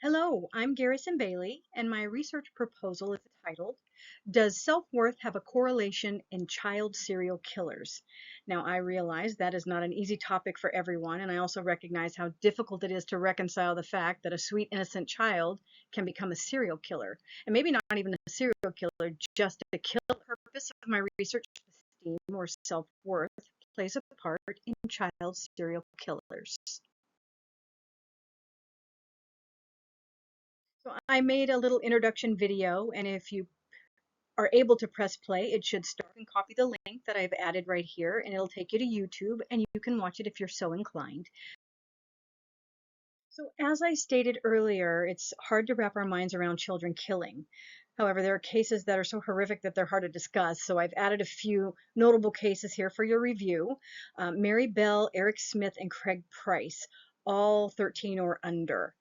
Hello, I'm Garrison Bailey, and my research proposal is titled, Does Self-Worth Have a Correlation in Child Serial Killers? Now, I realize that is not an easy topic for everyone, and I also recognize how difficult it is to reconcile the fact that a sweet, innocent child can become a serial killer. And maybe not even a serial killer, just a killer. The purpose of my research, esteem or self-worth plays a part in child serial killers. So I made a little introduction video, and if you are able to press play, it should start and copy the link that I've added right here, and it'll take you to YouTube, and you can watch it if you're so inclined. So as I stated earlier, it's hard to wrap our minds around children killing. However, there are cases that are so horrific that they're hard to discuss. So I've added a few notable cases here for your review. Mary Bell, Eric Smith, and Craig Price, all 13 or under.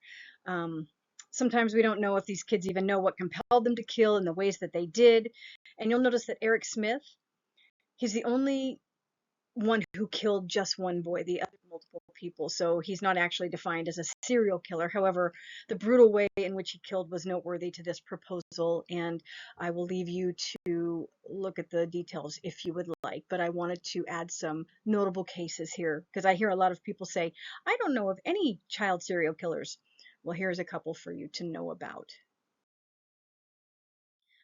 Um, Sometimes we don't know if these kids even know what compelled them to kill in the ways that they did. And you'll notice that Eric Smith, he's the only one who killed just one boy, the other multiple people. So he's not actually defined as a serial killer. However, the brutal way in which he killed was noteworthy to this proposal, and I will leave you to look at the details if you would like. But I wanted to add some notable cases here because I hear a lot of people say, I don't know of any child serial killers. Well, here's a couple for you to know about.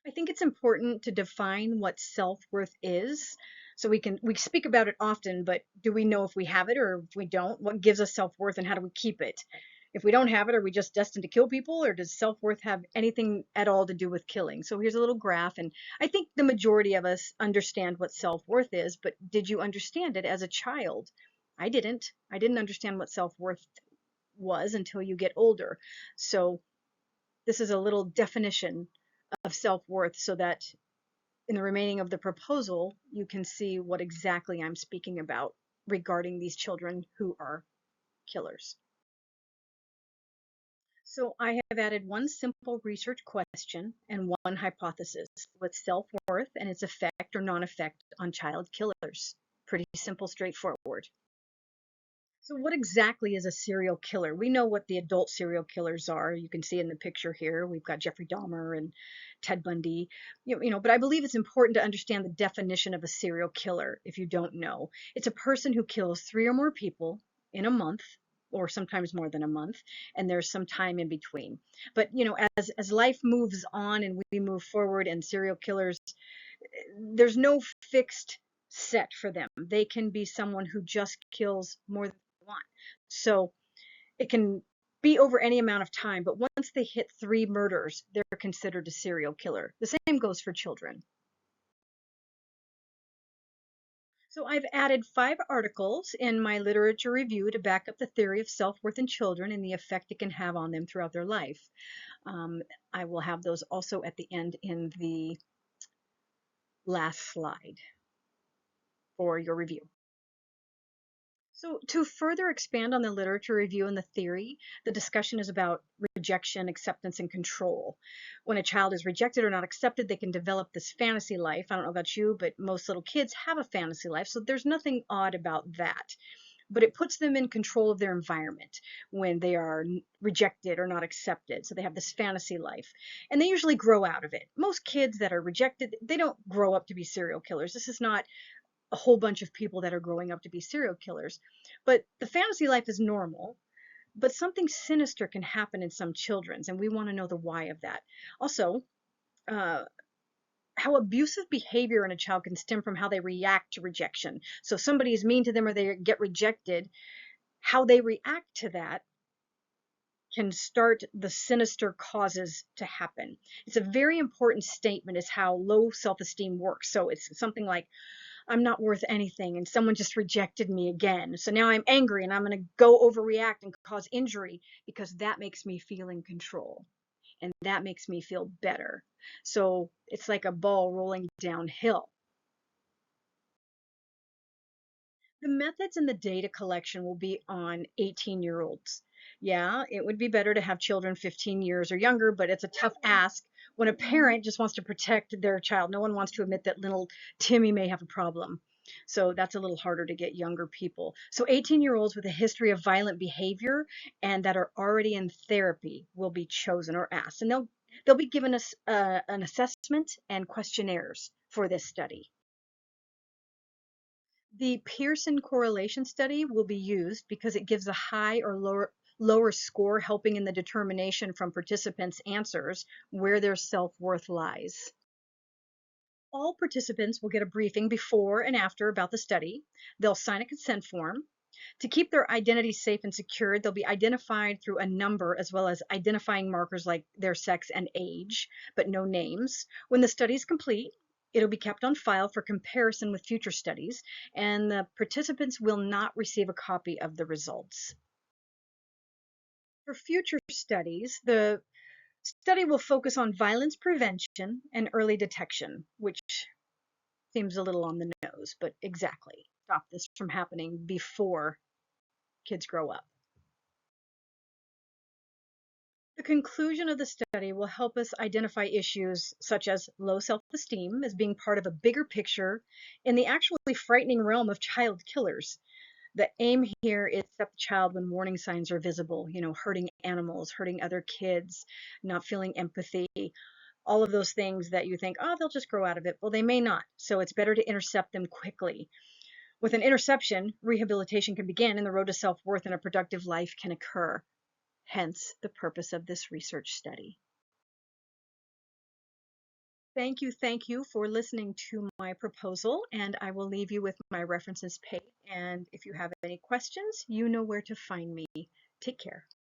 I think it's important to define what self-worth is. So we speak about it often, but do we know if we have it or if we don't? What gives us self-worth and how do we keep it? If we don't have it, are we just destined to kill people, or does self-worth have anything at all to do with killing? So here's a little graph, and I think the majority of us understand what self-worth is, but did you understand it as a child? I didn't. I didn't understand what self-worth was until you get older. So this is a little definition of self-worth so that in the remaining of the proposal, you can see what exactly I'm speaking about regarding these children who are killers. So I have added one simple research question and one hypothesis with self-worth and its effect or non-effect on child killers. Pretty simple, straightforward. So what exactly is a serial killer? We know what the adult serial killers are. You can see in the picture here, we've got Jeffrey Dahmer and Ted Bundy. But I believe it's important to understand the definition of a serial killer if you don't know. It's a person who kills 3 or more people in a month, or sometimes more than a month, and there's some time in between. But as life moves on and we move forward, and serial killers, there's no fixed set for them. They can be someone who just kills more than they want. So it can be over any amount of time, but once they hit 3 murders, they're considered a serial killer. The same goes for children. So I've added 5 articles in my literature review to back up the theory of self-worth in children and the effect it can have on them throughout their life. I will have those also at the end in the last slide for your review. So to further expand on the literature review and the theory, the discussion is about rejection, acceptance, and control. When a child is rejected or not accepted, they can develop this fantasy life. I don't know about you, but most little kids have a fantasy life, so there's nothing odd about that. But it puts them in control of their environment when they are rejected or not accepted. So they have this fantasy life, and they usually grow out of it. Most kids that are rejected, they don't grow up to be serial killers. This is not a whole bunch of people that are growing up to be serial killers. But the fantasy life is normal, but something sinister can happen in some children's, and we want to know the why of that. Also, uh, how abusive behavior in a child can stem from how they react to rejection. So if somebody is mean to them or they get rejected, how they react to that can start the sinister causes to happen. It's a very important statement is how low self-esteem works. So it's something like, I'm not worth anything and someone just rejected me again. So now I'm angry and I'm going to go overreact and cause injury because that makes me feel in control and that makes me feel better. So it's like a ball rolling downhill. The methods and the data collection will be on 18-year-olds. Yeah, it would be better to have children 15 years or younger, but it's a tough ask when a parent just wants to protect their child. No one wants to admit that little Timmy may have a problem. So that's a little harder to get younger people. So 18-year-olds with a history of violent behavior and that are already in therapy will be chosen or asked. And they'll be given us an assessment and questionnaires for this study. The Pearson correlation study will be used because it gives a high or lower score, helping in the determination from participants' answers where their self-worth lies. All participants will get a briefing before and after about the study. They'll sign a consent form. To keep their identity safe and secured, they'll be identified through a number as well as identifying markers like their sex and age, but no names. When the study is complete, it'll be kept on file for comparison with future studies, and the participants will not receive a copy of the results. For future studies, the study will focus on violence prevention and early detection, which seems a little on the nose, but exactly. Stop this from happening before kids grow up. The conclusion of the study will help us identify issues such as low self-esteem as being part of a bigger picture in the actually frightening realm of child killers. The aim here is to stop the child when warning signs are visible, hurting animals, hurting other kids, not feeling empathy, all of those things that you think, oh, they'll just grow out of it. Well, they may not. So it's better to intercept them quickly. With an interception, rehabilitation can begin and the road to self-worth and a productive life can occur. Hence the purpose of this research study. Thank you for listening to my proposal, and I will leave you with my references page. And if you have any questions, you know where to find me. Take care.